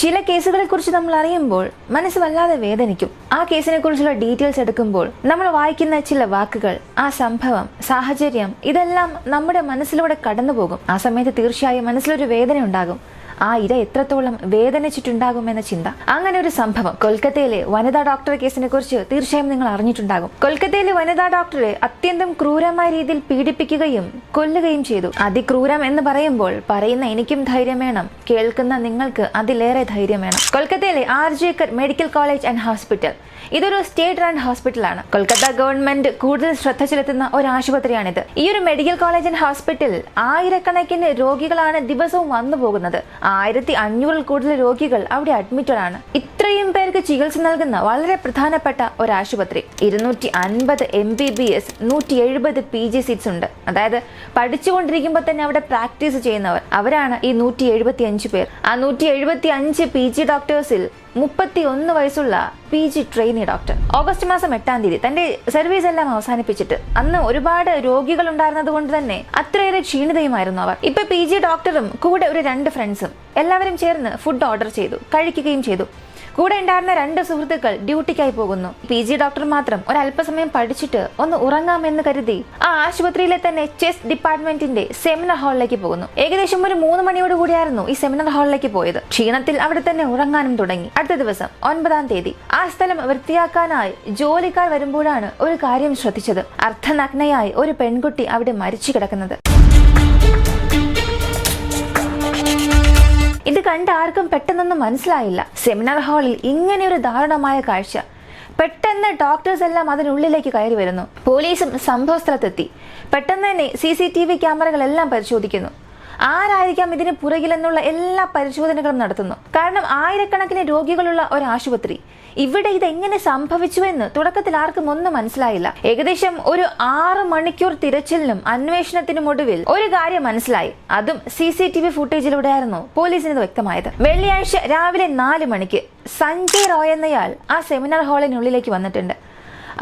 ചില കേസുകളെ കുറിച്ച് നമ്മൾ അറിയുമ്പോൾ മനസ്സ് വല്ലാതെ വേദനിക്കും. ആ കേസിനെ കുറിച്ചുള്ള ഡീറ്റെയിൽസ് എടുക്കുമ്പോൾ നമ്മൾ വായിക്കുന്ന ചില വാക്കുകൾ, ആ സംഭവം, സാഹചര്യം, ഇതെല്ലാം നമ്മുടെ മനസ്സിലൂടെ കടന്നുപോകും. ആ സമയത്ത് തീർച്ചയായും മനസ്സിലൊരു വേദന ഉണ്ടാകും. ആ ഇര എത്രത്തോളം വേദനിച്ചിട്ടുണ്ടാകുമെന്ന ചിന്ത. അങ്ങനെ ഒരു സംഭവം കൊൽക്കത്തയിലെ വനിതാ ഡോക്ടർ കേസിനെ കുറിച്ച് തീർച്ചയായും നിങ്ങൾ അറിഞ്ഞിട്ടുണ്ടാകും. കൊൽക്കത്തയിലെ വനിതാ ഡോക്ടറെ അത്യന്തം ക്രൂരമായ രീതിയിൽ പീഡിപ്പിക്കുകയും കൊല്ലുകയും ചെയ്തു. അതിക്രൂരം എന്ന് പറയുമ്പോൾ പറയുന്ന എനിക്കും ധൈര്യം വേണം, കേൾക്കുന്ന നിങ്ങൾക്ക് അതിലേറെ ധൈര്യം വേണം. കൊൽക്കത്തയിലെ RJ Kar medical college and hospital ഇതൊരു സ്റ്റേറ്റ് റൺ ഹോസ്പിറ്റലാണ്. കൊൽക്കത്ത ഗവൺമെന്റ് കൂടുതൽ ശ്രദ്ധ ചെലുത്തുന്ന ഒരു ആശുപത്രിയാണിത്. ഈ ഒരു മെഡിക്കൽ കോളേജ് ആൻഡ് ഹോസ്പിറ്റൽ ആയിരക്കണക്കിന് രോഗികളാണ് ദിവസവും വന്നു പോകുന്നത്. 1500 കൂടുതൽ രോഗികൾ അവിടെ അഡ്മിറ്റഡ് ആണ്. ഇത്രയും പേർക്ക് ചികിത്സ നൽകുന്ന വളരെ പ്രധാനപ്പെട്ട ഒരു ആശുപത്രി. 250 MBBS, 170 PG സീറ്റ്സ് ഉണ്ട്. അതായത് പഠിച്ചുകൊണ്ടിരിക്കുമ്പോൾ തന്നെ അവിടെ പ്രാക്ടീസ് ചെയ്യുന്നവർ, അവരാണ് ഈ 175 പേർ. ആ 175 PG ഡോക്ടേഴ്സിൽ 31 വയസ്സുള്ള PG ട്രെയിനി ഡോക്ടർ ഓഗസ്റ്റ് മാസം 8-ാം തീയതി തന്റെ സർവീസ് എല്ലാം അവസാനിപ്പിച്ചിട്ട്, അന്ന് ഒരുപാട് രോഗികൾ ഉണ്ടായിരുന്നത് കൊണ്ട് തന്നെ അത്രയേറെ ക്ഷീണിതയുമായിരുന്നു അവർ. ഇപ്പൊ PG ഡോക്ടറും കൂടെ ഒരു 2 ഫ്രണ്ട്സും എല്ലാവരും ചേർന്ന് ഫുഡ് ഓർഡർ ചെയ്തു, കഴിക്കുകയും ചെയ്തു. കൂടെ ഉണ്ടായിരുന്ന 2 സുഹൃത്തുക്കൾ ഡ്യൂട്ടിക്കായി പോകുന്നു. PG ഡോക്ടർ മാത്രം ഒരല്പസമയം പഠിച്ചിട്ട് ഒന്ന് ഉറങ്ങാമെന്ന് കരുതി ആ ആശുപത്രിയിലെ തന്നെ ചെസ് ഡിപ്പാർട്ട്മെന്റിന്റെ സെമിനാർ ഹാളിലേക്ക് പോകുന്നു. ഏകദേശം ഒരു 3 മണിയോട് കൂടിയായിരുന്നു ഈ സെമിനാർ ഹാളിലേക്ക് പോയത്. ക്ഷീണത്തിൽ അവിടെ തന്നെ ഉറങ്ങാനും തുടങ്ങി. അടുത്ത ദിവസം 9-ാം തീയതി ആ സ്ഥലം വൃത്തിയാക്കാനായി ജോലിക്കാർ വരുമ്പോഴാണ് ഒരു കാര്യം ശ്രദ്ധിച്ചത്. അർദ്ധനഗ്നയായി ഒരു പെൺകുട്ടി അവിടെ മരിച്ചു കിടക്കുന്നത്. ഇത് കണ്ട ആർക്കും പെട്ടെന്നൊന്നും മനസ്സിലായില്ല. സെമിനാർ ഹാളിൽ ഇങ്ങനെ ഒരു ദാരുണമായ കാഴ്ച. പെട്ടെന്ന് ഡോക്ടേഴ്സ് എല്ലാം അതിനുള്ളിലേക്ക് കയറി വരുന്നു. പോലീസും സംഭവ സ്ഥലത്തെത്തി. പെട്ടെന്ന് തന്നെ CCTV ക്യാമറകളെല്ലാം പരിശോധിക്കുന്നു. ആരായിരിക്കാം ഇതിന് പുറകിലെന്നുള്ള എല്ലാ പരിശോധനകളും നടത്തുന്നു. കാരണം ആയിരക്കണക്കിന് രോഗികളുള്ള ഒരു ആശുപത്രി, ഇവിടെ ഇതെങ്ങനെ സംഭവിച്ചുവെന്ന് തുടക്കത്തിൽ ആർക്കും ഒന്നും മനസ്സിലായില്ല. ഏകദേശം ഒരു 6 മണിക്കൂർ തിരച്ചിലിനും അന്വേഷണത്തിനും ഒടുവിൽ ഒരു കാര്യം മനസ്സിലായി. അതും CCTV ഫുട്ടേജിലൂടെയായിരുന്നു പോലീസിന് വ്യക്തമായത്. വെള്ളിയാഴ്ച രാവിലെ 4 മണിക്ക് സഞ്ജയ് റോയ് എന്നയാൾ ആ സെമിനാർ ഹാളിനുള്ളിലേക്ക് വന്നിട്ടുണ്ട്.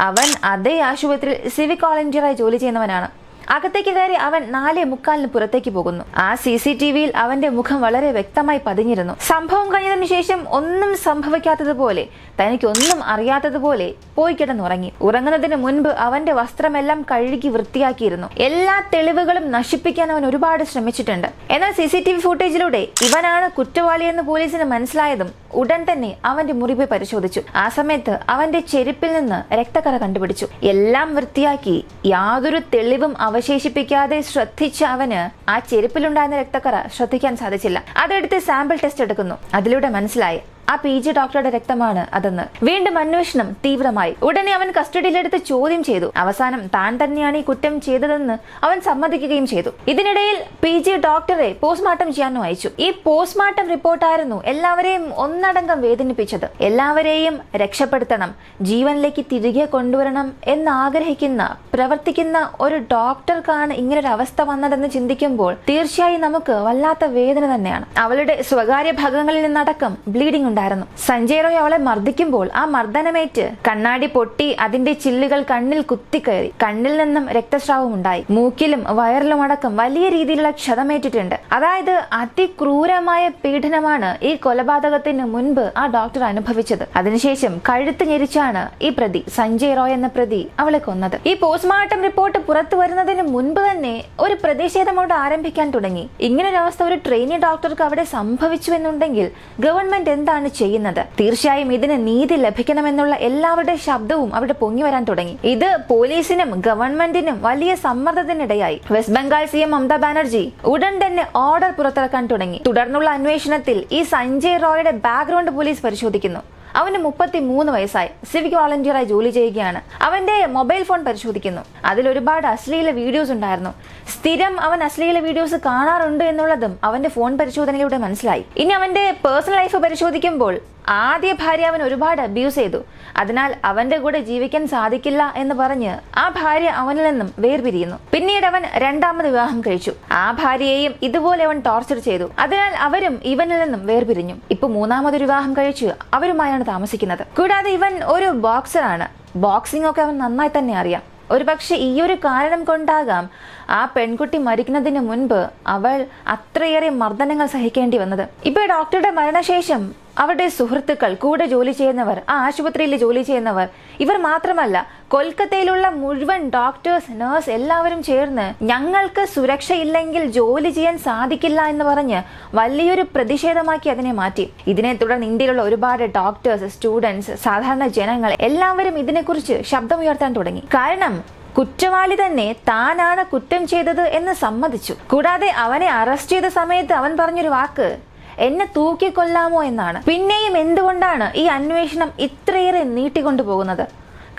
അവൻ അതേ ആശുപത്രിയിൽ സിവിക് വോളണ്ടിയറായി ജോലി ചെയ്യുന്നവനാണ്. അകത്തേക്ക് കയറി അവൻ 4:45 പുറത്തേക്ക് പോകുന്നു. ആ CCTVയിൽ അവന്റെ മുഖം വളരെ വ്യക്തമായി പതിഞ്ഞിരുന്നു. സംഭവം കഴിഞ്ഞതിന് ശേഷം ഒന്നും സംഭവിക്കാത്തതുപോലെ, തനിക്കൊന്നും അറിയാത്തതുപോലെ പോയി കിടന്നുറങ്ങി. ഉറങ്ങുന്നതിന് മുൻപ് അവന്റെ വസ്ത്രമെല്ലാം കഴുകി വൃത്തിയാക്കിയിരുന്നു. എല്ലാ തെളിവുകളും നശിപ്പിക്കാൻ അവൻ ഒരുപാട് ശ്രമിച്ചിട്ടുണ്ട്. എന്നാൽ CCTV ഫുട്ടേജിലൂടെ ഇവനാണ് കുറ്റവാളിയെന്ന് പോലീസിന് മനസ്സിലായതും ഉടൻ തന്നെ അവന്റെ മുറിവ് പരിശോധിച്ചു. ആ സമയത്ത് അവന്റെ ചെരുപ്പിൽ നിന്ന് രക്തക്കറ കണ്ടുപിടിച്ചു. എല്ലാം വൃത്തിയാക്കി യാതൊരു തെളിവും അവശേഷിപ്പിക്കാതെ ശ്രദ്ധിച്ച അവന് ആ ചെരുപ്പിലുണ്ടായിരുന്ന രക്തക്കറ ശ്രദ്ധിക്കാൻ സാധിച്ചില്ല. അതെടുത്ത് സാമ്പിൾ ടെസ്റ്റ് എടുക്കുന്നു. അതിലൂടെ മനസ്സിലായി ആ PG ഡോക്ടറുടെ രക്തമാണ് അതെന്ന്. വീണ്ടും അന്വേഷണം തീവ്രമായി. ഉടനെ അവൻ കസ്റ്റഡിയിലെടുത്ത് ചോദ്യം ചെയ്തു. അവസാനം താൻ തന്നെയാണ് ഈ കുറ്റം ചെയ്തതെന്ന് അവൻ സമ്മതിക്കുകയും ചെയ്തു. ഇതിനിടയിൽ PG ഡോക്ടറെ പോസ്റ്റ്മോർട്ടം ചെയ്യാനും അയച്ചു. ഈ പോസ്റ്റ്മോർട്ടം റിപ്പോർട്ടായിരുന്നു എല്ലാവരെയും ഒന്നടങ്കം വേദനിപ്പിച്ചത്. എല്ലാവരെയും രക്ഷപ്പെടുത്തണം, ജീവനിലേക്ക് തിരികെ കൊണ്ടുവരണം എന്നാഗ്രഹിക്കുന്ന, പ്രവർത്തിക്കുന്ന ഒരു ഡോക്ടർക്കാണ് ഇങ്ങനൊരു അവസ്ഥ വന്നതെന്ന് ചിന്തിക്കുമ്പോൾ തീർച്ചയായും നമുക്ക് വല്ലാത്ത വേദന തന്നെയാണ്. അവളുടെ സ്വകാര്യ ഭാഗങ്ങളിൽ നിന്നടക്കം ബ്ലീഡിംഗ് ഉണ്ടായിരുന്നു. സഞ്ജയ് റോയ് അവളെ മർദ്ദിക്കുമ്പോൾ ആ മർദ്ദനമേറ്റ് കണ്ണാടി പൊട്ടി അതിന്റെ ചില്ലുകൾ കണ്ണിൽ കുത്തിക്കയറി. കണ്ണിൽ നിന്നും രക്തസ്രാവം ഉണ്ടായി. മൂക്കിലും വയറിലും അടക്കം വലിയ രീതിയിലുള്ള ക്ഷതമേറ്റിട്ടുണ്ട്. അതായത് അതിക്രൂരമായ പീഡനമാണ് ഈ കൊലപാതകത്തിന് മുൻപ് ആ ഡോക്ടർ അനുഭവിച്ചത്. അതിനുശേഷം കഴുത്ത് ഞെരിച്ചാണ് ഈ പ്രതി, സഞ്ജയ് റോയ് എന്ന പ്രതി, അവളെ കൊന്നത്. ഈ പോസ്റ്റ്മോർട്ടം റിപ്പോർട്ട് പുറത്തു വരുന്നതിന് മുൻപ് തന്നെ ഒരു പ്രതിഷേധം അവിടെ ആരംഭിക്കാൻ തുടങ്ങി. ഇങ്ങനൊരവസ്ഥ ഒരു ട്രെയിനി ഡോക്ടർക്ക് അവിടെ സംഭവിച്ചു എന്നുണ്ടെങ്കിൽ ഗവൺമെന്റ് എന്താണ് ചെയ്യുന്നത്? തീർച്ചയായും ഇതിന് നീതി ലഭിക്കണമെന്നുള്ള എല്ലാവരുടെ ശബ്ദവും അവിടെ പൊങ്ങി വരാൻ തുടങ്ങി. ഇത് പോലീസിനും ഗവൺമെന്റിനും വലിയ സമ്മർദ്ദത്തിനിടയായി. വെസ്റ്റ് ബംഗാൾ CM മമതാ ബാനർജി ഉടൻ തന്നെ ഓർഡർ പുറത്തിറക്കാൻ തുടങ്ങി. തുടർന്നുള്ള അന്വേഷണത്തിൽ ഈ സഞ്ജയ് റോയുടെ ബാക്ക്ഗ്രൗണ്ട് പോലീസ് പരിശോധിക്കുന്നു. അവന് 33 വയസ്സായി, സിവിക് വോളണ്ടിയറായി ജോലി ചെയ്യുകയാണ്. അവന്റെ മൊബൈൽ ഫോൺ പരിശോധിക്കുന്നു. അതിൽ ഒരുപാട് അശ്ലീല വീഡിയോസ് ഉണ്ടായിരുന്നു. സ്ഥിരം അവൻ അശ്ലീല വീഡിയോസ് കാണാറുണ്ട് എന്നുള്ളതും അവന്റെ ഫോൺ പരിശോധനയിലൂടെ മനസ്സിലായി. ഇനി അവന്റെ പേഴ്സണൽ ലൈഫ് പരിശോധിക്കുമ്പോൾ ആദ്യ ഭാര്യ അവൻ ഒരുപാട് അബ്യൂസ് ചെയ്തു. അതിനാൽ അവന്റെ കൂടെ ജീവിക്കാൻ സാധിക്കില്ല എന്ന് പറഞ്ഞ് ആ ഭാര്യ അവനിൽ നിന്നും വേർപിരിയുന്നു. പിന്നീട് അവൻ 2ാമത് വിവാഹം കഴിച്ചു. ആ ഭാര്യയെയും ഇതുപോലെ അവൻ ടോർച്ചർ ചെയ്തു. അതിനാൽ അവരും ഇവനിൽ നിന്നും വേർപിരിഞ്ഞു. ഇപ്പൊ 3ാമതൊരു വിവാഹം കഴിച്ച് അവരുമായാണ് താമസിക്കുന്നത്. കൂടാതെ ഇവൻ ഒരു ബോക്സറാണ്. ബോക്സിംഗ് ഒക്കെ അവൻ നന്നായി തന്നെ അറിയാം. ഒരുപക്ഷെ ഈ ഒരു കാരണം കൊണ്ടാകാം ആ പെൺകുട്ടി മരിക്കുന്നതിന് മുൻപ് അവൾ അത്രയേറെ മർദ്ദനങ്ങൾ സഹിക്കേണ്ടി വന്നത്. ഇപ്പൊ ഡോക്ടറുടെ മരണശേഷം അവരുടെ സുഹൃത്തുക്കൾ, കൂടെ ജോലി ചെയ്യുന്നവർ, ആ ആശുപത്രിയിൽ ജോലി ചെയ്യുന്നവർ, ഇവർ മാത്രമല്ല കൊൽക്കത്തയിലുള്ള മുഴുവൻ ഡോക്ടേഴ്സ്, നഴ്സ് എല്ലാവരും ചേർന്ന് ഞങ്ങൾക്ക് സുരക്ഷയില്ലെങ്കിൽ ജോലി ചെയ്യാൻ സാധിക്കില്ല എന്ന് പറഞ്ഞ് വലിയൊരു പ്രതിഷേധമാക്കി അതിനെ മാറ്റി. ഇതിനെ തുടർന്ന് ഇന്ത്യയിലുള്ള ഒരുപാട് ഡോക്ടേഴ്സ്, സ്റ്റുഡൻസ്, സാധാരണ ജനങ്ങൾ എല്ലാവരും ഇതിനെക്കുറിച്ച് ശബ്ദമുയർത്താൻ തുടങ്ങി. കാരണം കുറ്റവാളി തന്നെ താനാണ് കുറ്റം ചെയ്തത് എന്ന് സമ്മതിച്ചു. കൂടാതെ അവനെ അറസ്റ്റ് ചെയ്ത സമയത്ത് അവൻ പറഞ്ഞൊരു വാക്ക് എന്നെ തൂക്കിക്കൊല്ലാമോ എന്നാണ്. പിന്നെയും എന്തുകൊണ്ടാണ് ഈ അന്വേഷണം ഇത്രയേറെ നീട്ടിക്കൊണ്ടുപോകുന്നത്?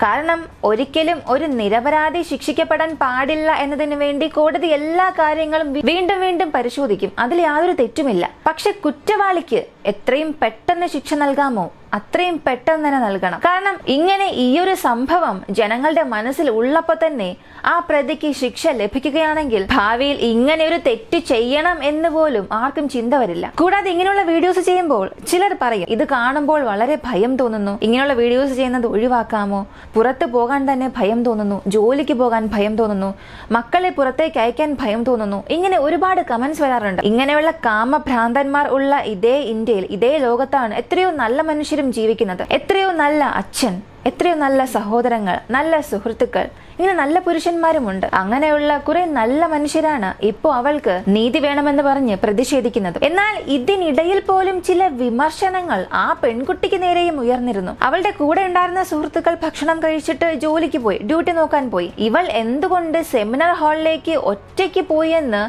കാരണം ഒരിക്കലും ഒരു നിരപരാധി ശിക്ഷിക്കപ്പെടാൻ പാടില്ല എന്നതിന് വേണ്ടി കോടതി എല്ലാ കാര്യങ്ങളും വീണ്ടും വീണ്ടും പരിശോധിക്കും. അതിൽ യാതൊരു തെറ്റുമില്ല. പക്ഷെ കുറ്റവാളിക്ക് എത്രയും പെട്ടെന്ന് ശിക്ഷ നൽകാമോ അത്രയും പെട്ടെന്ന് തന്നെ നൽകണം. കാരണം ഇങ്ങനെ ഈയൊരു സംഭവം ജനങ്ങളുടെ മനസ്സിൽ ഉള്ളപ്പോൾ തന്നെ ആ പ്രതിക്ക് ശിക്ഷ ലഭിക്കുകയാണെങ്കിൽ ഭാവിയിൽ ഇങ്ങനെ ഒരു തെറ്റ് ചെയ്യണം എന്ന് പോലും ആർക്കും ചിന്ത വരില്ല. കൂടാതെ ഇങ്ങനെയുള്ള വീഡിയോസ് ചെയ്യുമ്പോൾ ചിലർ പറയും ഇത് കാണുമ്പോൾ വളരെ ഭയം തോന്നുന്നു, ഇങ്ങനെയുള്ള വീഡിയോസ് ചെയ്യുന്നത് ഒഴിവാക്കാമോ, പുറത്തു പോകാൻ തന്നെ ഭയം തോന്നുന്നു, ജോലിക്ക് പോകാൻ ഭയം തോന്നുന്നു, മക്കളെ പുറത്തേക്ക് അയക്കാൻ ഭയം തോന്നുന്നു. ഇങ്ങനെ ഒരുപാട് കമന്റ്സ് വരാറുണ്ട്. ഇങ്ങനെയുള്ള കാമഭ്രാന്തന്മാർ ഉള്ള ഇതേ ഇന്ത്യയിൽ, ഇതേ ലോകത്താണ് എത്രയോ നല്ല മനുഷ്യരും ജീവിക്കുന്നത്. എത്രയോ നല്ല അച്ഛൻ, എത്രയോ നല്ല സഹോദരങ്ങൾ, നല്ല സുഹൃത്തുക്കൾ, ഇങ്ങനെ നല്ല പുരുഷന്മാരുമുണ്ട്. അങ്ങനെയുള്ള കുറെ നല്ല മനുഷ്യരാണ് ഇപ്പോൾ അവൾക്ക് നീതി വേണമെന്ന് പറഞ്ഞ് പ്രതിഷേധിക്കുന്നത്. എന്നാൽ ഇതിനിടയിൽ പോലും ചില വിമർശനങ്ങൾ ആ പെൺകുട്ടിക്ക് നേരെയും ഉയർന്നിരുന്നു. അവളുടെ കൂടെ ഉണ്ടായിരുന്ന സുഹൃത്തുക്കൾ ഭക്ഷണം കഴിച്ചിട്ട് ജോലിക്ക് പോയി, ഡ്യൂട്ടി നോക്കാൻ പോയി. ഇവൾ എന്തുകൊണ്ട് സെമിനാർ ഹാളിലേക്ക് ഒറ്റയ്ക്ക് പോയി എന്ന്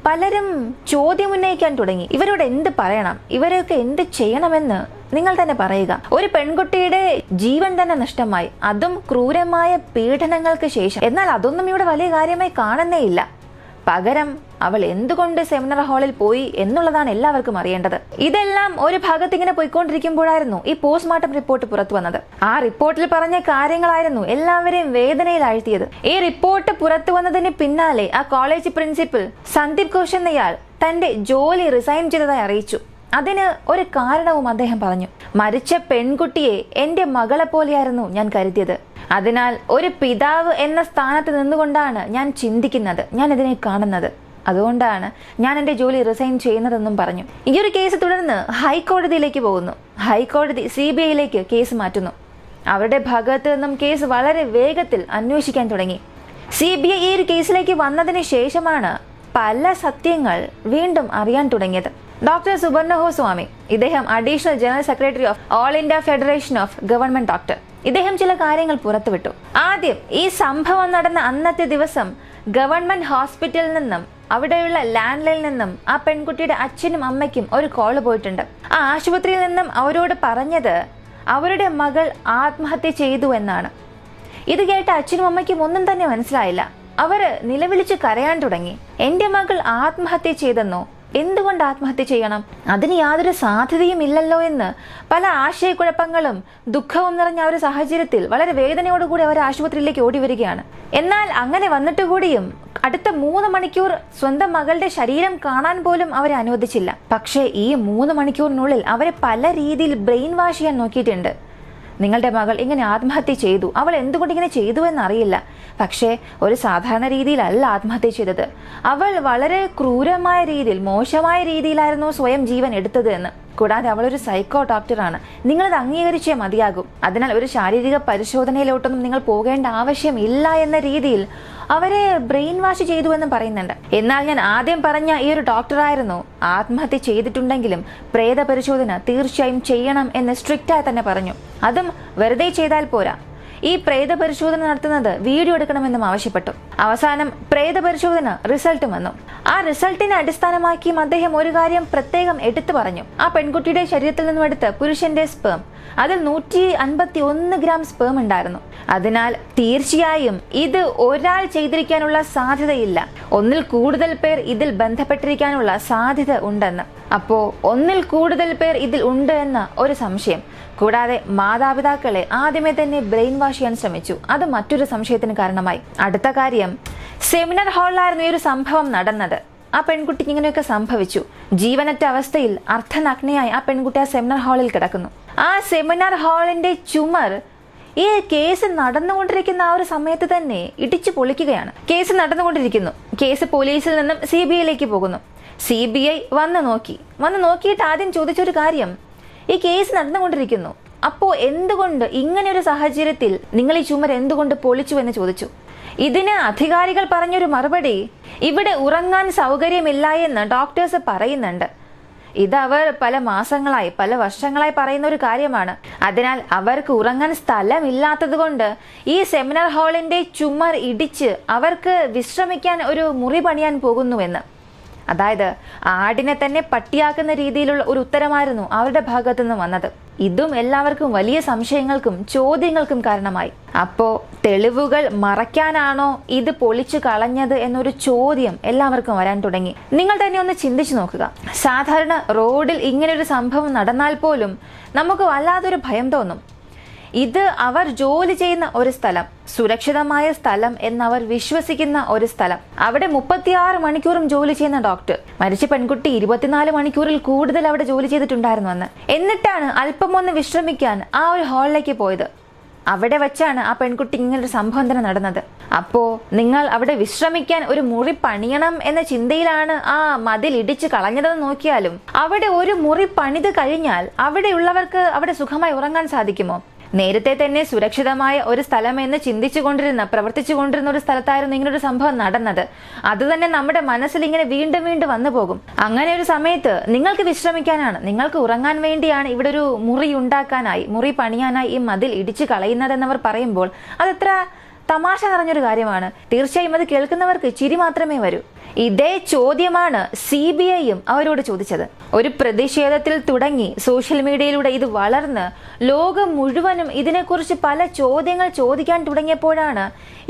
പലരും ചോദ്യം ഉന്നയിക്കാൻ തുടങ്ങി. ഇവരോട് എന്ത് പറയണം, ഇവരൊക്കെ എന്ത് ചെയ്യണമെന്ന് നിങ്ങൾ തന്നെ പറയുക. ഒരു പെൺകുട്ടിയുടെ ജീവൻ തന്നെ നഷ്ടമായി, അതും ക്രൂരമായ പീഡനങ്ങൾക്ക് ശേഷം. എന്നാൽ അതൊന്നും ഇവിടെ വലിയ കാര്യമായി കാണുന്നേയില്ല. പകരം അവൾ എന്തുകൊണ്ട് സെമിനാർ ഹാളിൽ പോയി എന്നുള്ളതാണ് എല്ലാവർക്കും അറിയേണ്ടത്. ഇതെല്ലാം ഒരു ഭാഗത്ത് ഇങ്ങനെ പോയിക്കൊണ്ടിരിക്കുമ്പോഴായിരുന്നു ഈ പോസ്റ്റ്മോർട്ടം റിപ്പോർട്ട് പുറത്തു വന്നത്. ആ റിപ്പോർട്ടിൽ പറഞ്ഞ കാര്യങ്ങളായിരുന്നു എല്ലാവരെയും വേദനയിൽ ആഴ്ത്തിയത്. ഈ റിപ്പോർട്ട് പുറത്തു വന്നതിന് പിന്നാലെ ആ കോളേജ് പ്രിൻസിപ്പൽ സന്ദീപ് ഘോഷ് എന്നയാൾ തന്റെ ജോലി റിസൈൻ ചെയ്തതായി അറിയിച്ചു. അതിന് ഒരു കാരണവും അദ്ദേഹം പറഞ്ഞു. മരിച്ച പെൺകുട്ടിയെ എന്റെ മകളെ പോലെയായിരുന്നു ഞാൻ കരുതിയത്. അതിനാൽ ഒരു പിതാവ് എന്ന സ്ഥാനത്ത് നിന്നുകൊണ്ടാണ് ഞാൻ ചിന്തിക്കുന്നത്, ഞാൻ ഇതിനെ കാണുന്നത്. അതുകൊണ്ടാണ് ഞാൻ എൻ്റെ ജോലി റിസൈൻ ചെയ്യുന്നതെന്നും പറഞ്ഞു. ഈ ഒരു കേസ് തുടർന്ന് ഹൈക്കോടതിയിലേക്ക് പോകുന്നു. ഹൈക്കോടതി CBIയിലേക്ക് കേസ് മാറ്റുന്നു. അവരുടെ ഭാഗത്ത് നിന്നും കേസ് വളരെ വേഗത്തിൽ അന്വേഷിക്കാൻ തുടങ്ങി. CBI ഈ ഒരു കേസിലേക്ക് വന്നതിന് ശേഷമാണ് പല സത്യങ്ങൾ വീണ്ടും അറിയാൻ തുടങ്ങിയത്. ഡോക്ടർ സുബർണഹോ സ്വാമി, ഇദ്ദേഹം additional general secretary of all India federation of government doctor, ഇദ്ദേഹം ചില കാര്യങ്ങൾ പുറത്തുവിട്ടു. ആദ്യം ഈ സംഭവം നടന്ന അന്നത്തെ ദിവസം ഗവൺമെന്റ് ഹോസ്പിറ്റലിൽ നിന്നും അവിടെയുള്ള ലാൻഡ് ലൈനിൽ നിന്നും ആ പെൺകുട്ടിയുടെ അച്ഛനും അമ്മയ്ക്കും ഒരു കോള് പോയിട്ടുണ്ട്. ആ ആശുപത്രിയിൽ നിന്നും അവരോട് പറഞ്ഞത് അവരുടെ മകൾ ആത്മഹത്യ ചെയ്തു എന്നാണ്. ഇത് കേട്ട അച്ഛനും അമ്മയ്ക്കും ഒന്നും തന്നെ മനസ്സിലായില്ല. അവര് നിലവിളിച്ച് കരയാൻ തുടങ്ങി. എന്റെ മകൾ ആത്മഹത്യ ചെയ്തെന്നോ, എന്തുകൊണ്ട് ആത്മഹത്യ ചെയ്യണം, അതിന് യാതൊരു സാധ്യതയും ഇല്ലല്ലോ എന്ന് പല ആശയക്കുഴപ്പങ്ങളും ദുഃഖവും നിറഞ്ഞ ഒരു സാഹചര്യത്തിൽ വളരെ വേദനയോടുകൂടി അവർ ആശുപത്രിയിലേക്ക് ഓടി വരികയാണ്. എന്നാൽ അങ്ങനെ വന്നിട്ട് കൂടിയും അടുത്ത 3 മണിക്കൂർ സ്വന്തം മകളുടെ ശരീരം കാണാൻ പോലും അവരെ അനുവദിച്ചില്ല. പക്ഷേ ഈ 3 മണിക്കൂറിനുള്ളിൽ അവരെ പല രീതിയിൽ ബ്രെയിൻ വാഷ് ചെയ്യാൻ നോക്കിയിട്ടുണ്ട്. നിങ്ങളുടെ മകൾ ഇങ്ങനെ ആത്മഹത്യ ചെയ്തു, അവൾ എന്തുകൊണ്ട് ഇങ്ങനെ ചെയ്തു എന്നറിയില്ല, പക്ഷേ ഒരു സാധാരണ രീതിയിലല്ല ആത്മഹത്യ ചെയ്തത്, അവൾ വളരെ ക്രൂരമായ രീതിയിൽ, മോശമായ രീതിയിലായിരുന്നു സ്വയം ജീവൻ എടുത്തത് എന്ന്. കൂടാതെ അവളൊരു സൈക്കോ ഡോക്ടറാണ്, നിങ്ങളത് അംഗീകരിച്ചേ മതിയാകും. അതിനാൽ ഒരു ശാരീരിക പരിശോധനയിലോട്ടൊന്നും നിങ്ങൾ പോകേണ്ട ആവശ്യം ഇല്ല എന്ന രീതിയിൽ അവരെ ബ്രെയിൻ വാഷ് ചെയ്തു എന്ന് പറയുന്നുണ്ട്. എന്നാൽ ഞാൻ ആദ്യം പറഞ്ഞ ഈ ഒരു ഡോക്ടറായിരുന്നു ആത്മഹത്യ ചെയ്തിട്ടുണ്ടെങ്കിലും പ്രേത പരിശോധന തീർച്ചയായും ചെയ്യണം എന്ന് സ്ട്രിക്റ്റായി തന്നെ പറഞ്ഞു. അതും വെറുതെ ചെയ്താൽ പോരാ, ഈ പ്രേത പരിശോധന നടത്തുന്നത് വീഡിയോ എടുക്കണമെന്നും ആവശ്യപ്പെട്ടു. അവസാനം പ്രേത പരിശോധന റിസൾട്ട് വന്നു. ആ റിസൾട്ടിനെ അടിസ്ഥാനമാക്കിയും അദ്ദേഹം ഒരു കാര്യം പ്രത്യേകം എടുത്തു പറഞ്ഞു. ആ പെൺകുട്ടിയുടെ ശരീരത്തിൽ നിന്നും എടുത്ത പുരുഷന്റെ സ്പേം, അതിൽ 151 ഗ്രാം സ്പേം ഉണ്ടായിരുന്നു. അതിനാൽ തീർച്ചയായും ഇത് ഒരാൾ ചെയ്തിരിക്കാനുള്ള സാധ്യതയില്ല, ഒന്നിൽ കൂടുതൽ പേർ ഇതിൽ ബന്ധപ്പെട്ടിരിക്കാനുള്ള സാധ്യത ഉണ്ടെന്ന്. അപ്പോ ഒന്നിൽ കൂടുതൽ പേർ ഇതിൽ ഉണ്ട് എന്ന ഒരു സംശയം. കൂടാതെ മാതാപിതാക്കളെ ആദ്യമേ തന്നെ ബ്രെയിൻ വാഷ് ചെയ്യാൻ ശ്രമിച്ചു. അത് മറ്റൊരു സംശയത്തിന് കാരണമായി. അടുത്ത കാര്യം, സെമിനാർ ഹാളിലായിരുന്നു ഈ ഒരു സംഭവം നടന്നത്. ആ പെൺകുട്ടിക്ക് ഇങ്ങനെയൊക്കെ സംഭവിച്ചു. ജീവനറ്റ അവസ്ഥയിൽ അർദ്ധനഗ്നയായി ആ പെൺകുട്ടി ആ സെമിനാർ ഹാളിൽ കിടക്കുന്നു. ആ സെമിനാർ ഹാളിന്റെ ചുമർ ഈ കേസ് നടന്നുകൊണ്ടിരിക്കുന്ന ആ ഒരു സമയത്ത് തന്നെ ഇടിച്ചു പൊളിക്കുകയാണ്. കേസ് നടന്നുകൊണ്ടിരിക്കുന്നു. കേസ് പോലീസിൽ നിന്നും CBIയിലേക്ക് പോകുന്നു. CBI വന്ന് നോക്കിയിട്ട് ആദ്യം ചോദിച്ചൊരു കാര്യം, ഈ കേസ് നടന്നുകൊണ്ടിരിക്കുന്നു, അപ്പോൾ എന്തുകൊണ്ട് ഇങ്ങനെ ഒരു സാഹചര്യത്തിൽ നിങ്ങൾ ഈ ചുമർ എന്തുകൊണ്ട് പൊളിച്ചു എന്ന് ചോദിച്ചു. ഇതിന് അധികാരികൾ പറഞ്ഞൊരു മറുപടി, ഇവിടെ ഉറങ്ങാൻ സൗകര്യമില്ല എന്ന് ഡോക്ടേഴ്സ് പറയുന്നുണ്ട്. ഇതവർ പല മാസങ്ങളായി പല വർഷങ്ങളായി പറയുന്ന ഒരു കാര്യമാണ്. അതിനാൽ അവർക്ക് ഉറങ്ങാൻ സ്ഥലമില്ലാത്തത് കൊണ്ട് ഈ സെമിനാർ ഹാളിന്റെ ചുമർ ഇടിച്ച് അവർക്ക് വിശ്രമിക്കാൻ ഒരു മുറി പണിയാൻ പോകുന്നുവെന്ന്. അതായത് ആടിനെ തന്നെ പട്ടിയാക്കുന്ന രീതിയിലുള്ള ഒരു ഉത്തരമായിരുന്നു അവരുടെ ഭാഗത്തു നിന്ന് വന്നത്. ഇതും എല്ലാവർക്കും വലിയ സംശയങ്ങൾക്കും ചോദ്യങ്ങൾക്കും കാരണമായി. അപ്പോ തെളിവുകൾ മറയ്ക്കാനാണോ ഇത് പൊളിച്ചു കളഞ്ഞത് എന്നൊരു ചോദ്യം എല്ലാവർക്കും വരാൻ തുടങ്ങി. നിങ്ങൾ തന്നെ ഒന്ന് ചിന്തിച്ചു നോക്കുക. സാധാരണ റോഡിൽ ഇങ്ങനൊരു സംഭവം നടന്നാൽ പോലും നമുക്ക് വല്ലാതൊരു ഭയം തോന്നും. ഇത് അവർ ജോലി ചെയ്യുന്ന ഒരു സ്ഥലം, സുരക്ഷിതമായ സ്ഥലം എന്നവർ വിശ്വസിക്കുന്ന ഒരു സ്ഥലം. അവിടെ 36 മണിക്കൂറും ജോലി ചെയ്യുന്ന ഡോക്ടർ. മരിച്ച പെൺകുട്ടി 24 മണിക്കൂറിൽ കൂടുതൽ അവിടെ ജോലി ചെയ്തിട്ടുണ്ടായിരുന്നു അന്ന്. എന്നിട്ടാണ് അല്പം ഒന്ന് വിശ്രമിക്കാൻ ആ ഒരു ഹാളിലേക്ക് പോയത്. അവിടെ വെച്ചാണ് ആ പെൺകുട്ടി ഇങ്ങനൊരു സംഭവം തന്നെ നടന്നത്. അപ്പോ നിങ്ങൾ അവിടെ വിശ്രമിക്കാൻ ഒരു മുറി പണിയണം എന്ന ചിന്തയിലാണ് ആ മതിൽ ഇടിച്ചു കളഞ്ഞതെന്ന് നോക്കിയാലും, അവിടെ ഒരു മുറി പണിത് കഴിഞ്ഞാൽ അവിടെയുള്ളവർക്ക് അവിടെ സുഖമായി ഉറങ്ങാൻ സാധിക്കുമോ? നേരത്തെ തന്നെ സുരക്ഷിതമായ ഒരു സ്ഥലമെന്ന് പ്രവർത്തിച്ചു കൊണ്ടിരുന്ന ഒരു സ്ഥലത്തായിരുന്നു ഇങ്ങനൊരു സംഭവം നടന്നത്. അത് തന്നെ നമ്മുടെ മനസ്സിൽ ഇങ്ങനെ വീണ്ടും വീണ്ടും വന്നു പോകും. അങ്ങനെ ഒരു സമയത്ത് നിങ്ങൾക്ക് വിശ്രമിക്കാനാണ്, നിങ്ങൾക്ക് ഉറങ്ങാൻ വേണ്ടിയാണ് ഇവിടെ ഒരു മുറി പണിയാനായി ഈ മതിൽ ഇടിച്ചു കളയുന്നതെന്നവർ പറയുമ്പോൾ അതെത്ര തമാശ നിറഞ്ഞൊരു കാര്യമാണ്. തീർച്ചയായും അത് കേൾക്കുന്നവർക്ക് ചിരി മാത്രമേ വരൂ. ഇതേ ചോദ്യമാണ് CBIയും അവരോട് ചോദിച്ചത്. ഒരു പ്രതിഷേധത്തിൽ തുടങ്ങി സോഷ്യൽ മീഡിയയിലൂടെ ഇത് വളർന്ന് ലോകം മുഴുവനും ഇതിനെക്കുറിച്ച് പല ചോദ്യങ്ങൾ ചോദിക്കാൻ തുടങ്ങിയപ്പോഴാണ്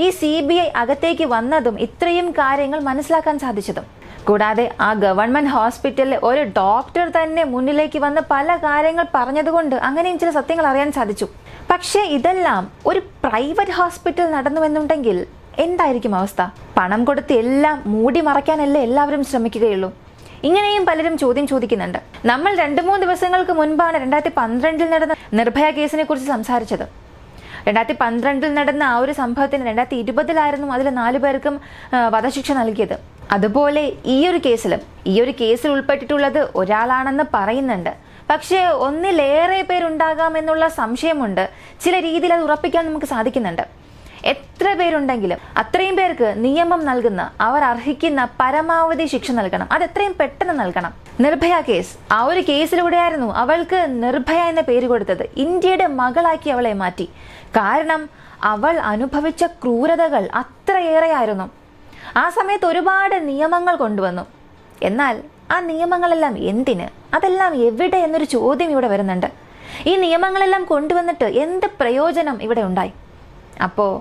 ഈ CBI അകത്തേക്ക് വന്നതും ഇത്രയും കാര്യങ്ങൾ മനസ്സിലാക്കാൻ സാധിച്ചതും. കൂടാതെ ആ ഗവൺമെന്റ് ഹോസ്പിറ്റലിലെ ഒരു ഡോക്ടർ തന്നെ മുന്നിലേക്ക് വന്ന് പല കാര്യങ്ങൾ പറഞ്ഞതുകൊണ്ട് അങ്ങനെയും ചില സത്യങ്ങൾ അറിയാൻ സാധിച്ചു. പക്ഷേ ഇതെല്ലാം ഒരു പ്രൈവറ്റ് ഹോസ്പിറ്റൽ നടന്നുവെന്നുണ്ടെങ്കിൽ എന്തായിരിക്കും അവസ്ഥ? പണം കൊടുത്ത് എല്ലാം മൂടി മറയ്ക്കാനല്ലേ എല്ലാവരും ശ്രമിക്കുകയുള്ളൂ. ഇങ്ങനെയും പലരും ചോദ്യം ചോദിക്കുന്നുണ്ട്. നമ്മൾ 2-3 ദിവസങ്ങൾക്ക് മുൻപാണ് 2012 നടന്ന നിർഭയ കേസിനെ കുറിച്ച് സംസാരിച്ചത്. 2012 നടന്ന ആ ഒരു സംഭവത്തിന് 2020 അതിൽ 4 പേർക്കും വധശിക്ഷ നൽകിയത്. അതുപോലെ ഈ ഒരു കേസിൽ ഉൾപ്പെട്ടിട്ടുള്ളത് ഒരാളാണെന്ന് പറയുന്നുണ്ട്. പക്ഷേ ഒന്നിലേറെ പേരുണ്ടാകാം എന്നുള്ള സംശയമുണ്ട്. ചില രീതിയിൽ അത് ഉറപ്പിക്കാൻ നമുക്ക് സാധിക്കുന്നുണ്ട്. എത്ര പേരുണ്ടെങ്കിലും അത്രയും പേർക്ക് നിയമം നൽകുന്ന, അവർ അർഹിക്കുന്ന പരമാവധി ശിക്ഷ നൽകണം. അത് എത്രയും പെട്ടെന്ന് നൽകണം. നിർഭയ കേസ്, ആ ഒരു കേസിലൂടെയായിരുന്നു അവൾക്ക് നിർഭയ എന്ന പേര് കൊടുത്തത്. ഇന്ത്യയുടെ മകളാക്കി അവളെ മാറ്റി. കാരണം അവൾ അനുഭവിച്ച ക്രൂരതകൾ അത്രയേറെയായിരുന്നു. ആ സമയത്ത് ഒരുപാട് നിയമങ്ങൾ കൊണ്ടുവന്നു. എന്നാൽ ആ നിയമങ്ങളെല്ലാം എന്തിന്, അതെല്ലാം എവിടെ എന്നൊരു ചോദ്യം ഇവിടെ വരുന്നുണ്ട്. ഈ നിയമങ്ങളെല്ലാം കൊണ്ടുവന്നിട്ട് എന്ത് പ്രയോജനം ഇവിടെ ഉണ്ടായി? അപ്പോൾ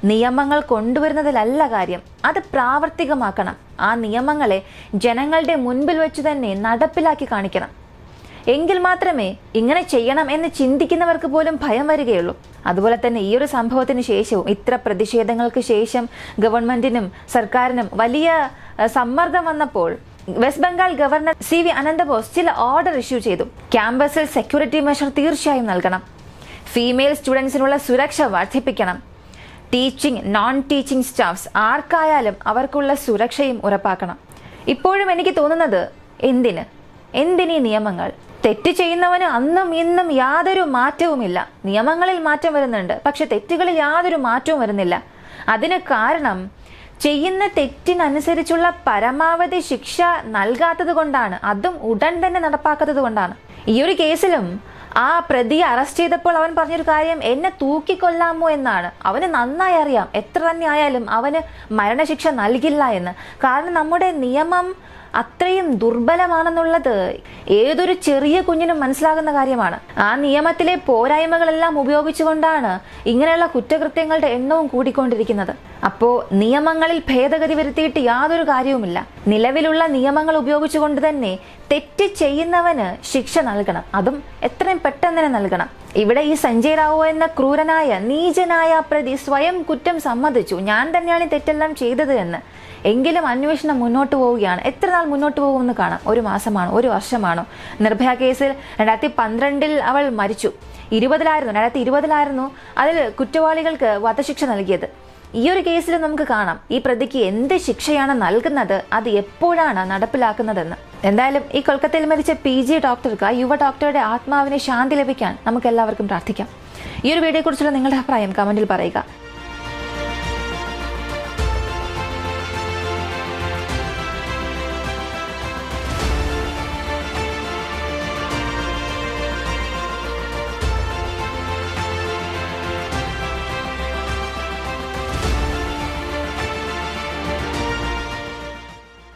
നിയമങ്ങൾ കൊണ്ടുവരുന്നതിലല്ല കാര്യം, അത് പ്രാവർത്തികമാക്കണം. ആ നിയമങ്ങളെ ജനങ്ങളുടെ മുൻപിൽ വെച്ച് തന്നെ നടപ്പിലാക്കി കാണിക്കണം. എങ്കിൽ മാത്രമേ ഇങ്ങനെ ചെയ്യണം എന്ന് ചിന്തിക്കുന്നവർക്ക് പോലും ഭയം വരികയുള്ളൂ. അതുപോലെ തന്നെ ഈ ഒരു സംഭവത്തിന് ശേഷവും, ഇത്ര പ്രതിഷേധങ്ങൾക്ക് ശേഷം ഗവൺമെന്റിനും സർക്കാരിനും വലിയ സമ്മർദ്ദം വന്നപ്പോൾ വെസ്റ്റ് ബംഗാൾ ഗവർണർ CV അനന്തബോസ് ചില ഓർഡർ ഇഷ്യൂ ചെയ്തു. ക്യാമ്പസിൽ സെക്യൂരിറ്റി മെഷർ തീർച്ചയായും നൽകണം. ഫീമെയിൽ സ്റ്റുഡൻസിനുള്ള സുരക്ഷ വർദ്ധിപ്പിക്കണം. ടീച്ചിങ്, നോൺ ടീച്ചിങ് സ്റ്റാഫ്സ് ആർക്കായാലും അവർക്കുള്ള സുരക്ഷയും ഉറപ്പാക്കണം. ഇപ്പോഴും എനിക്ക് തോന്നുന്നത് എന്തിനീ നിയമങ്ങൾ? തെറ്റ് ചെയ്യുന്നവന് അന്നും ഇന്നും യാതൊരു മാറ്റവുമില്ല. നിയമങ്ങളിൽ മാറ്റം വരുന്നുണ്ട്, പക്ഷെ തെറ്റുകളിൽ യാതൊരു മാറ്റവും വരുന്നില്ല. അതിന് കാരണം ചെയ്യുന്ന തെറ്റിനനുസരിച്ചുള്ള പരമാവധി ശിക്ഷ നൽകാത്തത് കൊണ്ടാണ്. അതും ഉടൻ തന്നെ നടപ്പാക്കാത്തത് കൊണ്ടാണ്. ഈ ഒരു കേസിലും ആ പ്രതിയെ അറസ്റ്റ് ചെയ്തപ്പോൾ അവൻ പറഞ്ഞൊരു കാര്യം, എന്നെ തൂക്കിക്കൊല്ലാമോ എന്നാണ്. അവന് നന്നായി അറിയാം എത്ര തന്നെ ആയാലും അവന് മരണശിക്ഷ നൽകില്ല എന്ന്. കാരണം നമ്മുടെ നിയമം അത്രയും ദുർബലമാണെന്നുള്ളത് ഏതൊരു ചെറിയ കുഞ്ഞിനും മനസ്സിലാകുന്ന കാര്യമാണ്. ആ നിയമത്തിലെ പോരായ്മകളെല്ലാം ഉപയോഗിച്ചുകൊണ്ടാണ് ഇങ്ങനെയുള്ള കുറ്റകൃത്യങ്ങളുടെ എണ്ണവും കൂടിക്കൊണ്ടിരിക്കുന്നത്. അപ്പോൾ നിയമങ്ങളിൽ ഭേദഗതി വരുത്തിയിട്ട് യാതൊരു കാര്യവുമില്ല. നിലവിലുള്ള നിയമങ്ങൾ ഉപയോഗിച്ചുകൊണ്ട് തന്നെ തെറ്റ് ചെയ്യുന്നവന് ശിക്ഷ നൽകണം. അതും എത്രയും പെട്ടെന്ന് തന്നെ നൽകണം. ഇവിടെ ഈ സഞ്ജയ് റാവു എന്ന ക്രൂരനായ നീചനായ പ്രതി സ്വയം കുറ്റം സമ്മതിച്ചു. ഞാൻ തന്നെയാണ് തെറ്റെല്ലാം ചെയ്തത് എന്ന്. എങ്കിലും അന്വേഷണം മുന്നോട്ട് പോവുകയാണ്. എത്ര നാൾ മുന്നോട്ട് പോകുമെന്ന് കാണാം. 1 മാസമാണോ, 1 വർഷമാണോ? നിർഭയ കേസിൽ 2012 അവൾ മരിച്ചു. 2020 അതിൽ കുറ്റവാളികൾക്ക് വധശിക്ഷ നൽകിയത്. ഈ ഒരു കേസിൽ നമുക്ക് കാണാം ഈ പ്രതിക്ക് എന്ത് ശിക്ഷയാണ് നൽകുന്നത്, അത് എപ്പോഴാണ് നടപ്പിലാക്കുന്നതെന്ന്. എന്തായാലും ഈ കൊൽക്കത്തയിൽ മരിച്ച PG ഡോക്ടർക്ക്, ആ യുവ ഡോക്ടറുടെ ആത്മാവിന് ശാന്തി ലഭിക്കാൻ നമുക്ക് എല്ലാവർക്കും പ്രാർത്ഥിക്കാം. ഈ ഒരു വീഡിയോയെക്കുറിച്ചുള്ള നിങ്ങളുടെ അഭിപ്രായം കമന്റിൽ പറയുക.